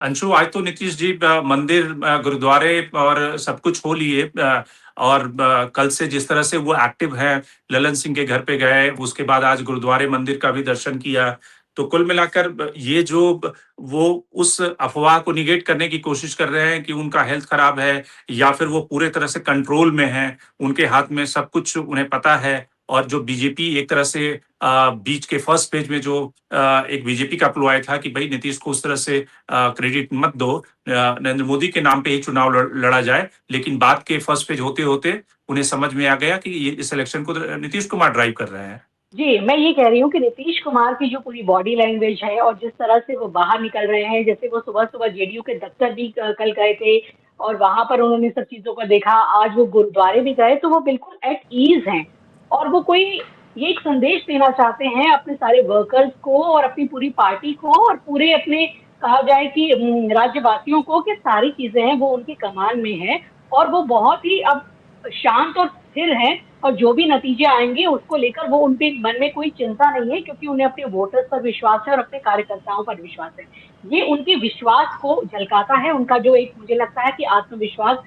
अंशु, आज तो नीतीश जी मंदिर, गुरुद्वारे और सब कुछ हो लिए। और कल से जिस तरह से वो एक्टिव है, ललन सिंह के घर पे गए, उसके बाद आज गुरुद्वारे मंदिर का भी दर्शन किया। तो कुल मिलाकर ये जो वो उस अफवाह को निगेट करने की कोशिश कर रहे हैं कि उनका हेल्थ खराब है या फिर वो पूरे तरह से कंट्रोल में है, उनके हाथ में सब कुछ उन्हें पता है। और जो बीजेपी एक तरह से बीच के फर्स्ट पेज में जो एक बीजेपी का प्लॉय था कि भाई नीतीश को उस तरह से क्रेडिट मत दो, नरेंद्र मोदी के नाम पे ही चुनाव लड़ा जाए, लेकिन बात के फर्स्ट पेज होते होते उन्हें समझ में आ गया कि ये इस इलेक्शन को नीतीश कुमार ड्राइव कर रहे हैं। जी, मैं ये कह रही हूँ कि नीतीश कुमार की जो पूरी बॉडी लैंग्वेज है और जिस तरह से वो बाहर निकल रहे हैं, जैसे वो सुबह-सुबह जेडीयू के दफ्तर भी कल गए थे और वहाँ पर उन्होंने सब चीज़ों को देखा। आज वो गुरुद्वारे भी गए, तो वो बिल्कुल एट ईज़ हैं और वो कोई ये एक संदेश देना चाहते हैं अपने सारे वर्कर्स को और अपनी पूरी पार्टी को और पूरे अपने कहा जाए कि राज्यवासियों को कि सारी चीज़ें हैं, वो उनकी कमान में हैं और वो बहुत ही अब शांत और स्थिर हैं और जो भी नतीजे आएँगे उसको लेकर वो उनके मन में कोई चिंता नहीं है क्योंकि उन्हें अपने वोटर्स पर विश्वास है और अपने कार्यकर्ताओं पर विश्वास है। ये उनके विश्वास को झलकाता है, उनका जो एक मुझे लगता है कि आत्मविश्वास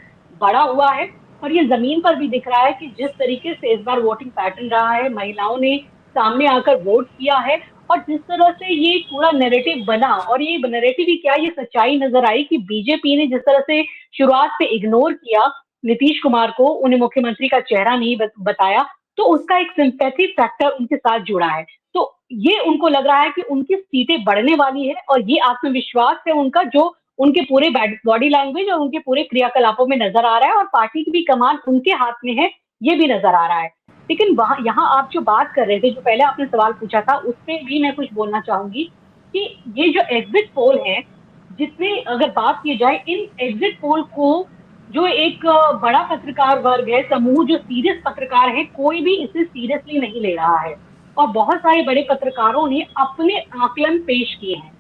बढ़ा हुआ है और ये ज़मीन पर भी दिख रहा है कि जिस तरीके से इस बार वोटिंग पैटर्न रहा है, महिलाओं ने सामने आकर वोट किया है और जिस तरह से ये पूरा नैरेटिव बना और ये नैरेटिव ही क्या, ये सच्चाई नज़र आई कि बीजेपी ने जिस तरह से शुरुआत से इग्नोर किया नीतीश कुमार को, उन्हें मुख्यमंत्री का चेहरा नहीं बताया, तो उसका एक सिंपैथी फैक्टर उनके साथ जुड़ा है। तो ये उनको लग रहा है कि उनकी सीटें बढ़ने वाली है और ये आत्मविश्वास है उनका जो उनके पूरे बॉडी लैंग्वेज और उनके पूरे क्रियाकलापों में नजर आ रहा है और पार्टी की भी कमान उनके हाथ में है, ये भी नजर आ रहा है। लेकिन वहां यहाँ आप जो बात कर रहे थे, जो पहले आपने सवाल पूछा था, उस पर भी मैं कुछ बोलना चाहूंगी कि ये जो एग्जिट पोल है, जिसमें अगर बात की जाए इन एग्जिट पोल को जो एक बड़ा पत्रकार वर्ग है, समूह जो सीरियस पत्रकार है, कोई भी इसे सीरियसली नहीं ले रहा है और बहुत सारे बड़े पत्रकारों ने अपने आकलन पेश किए हैं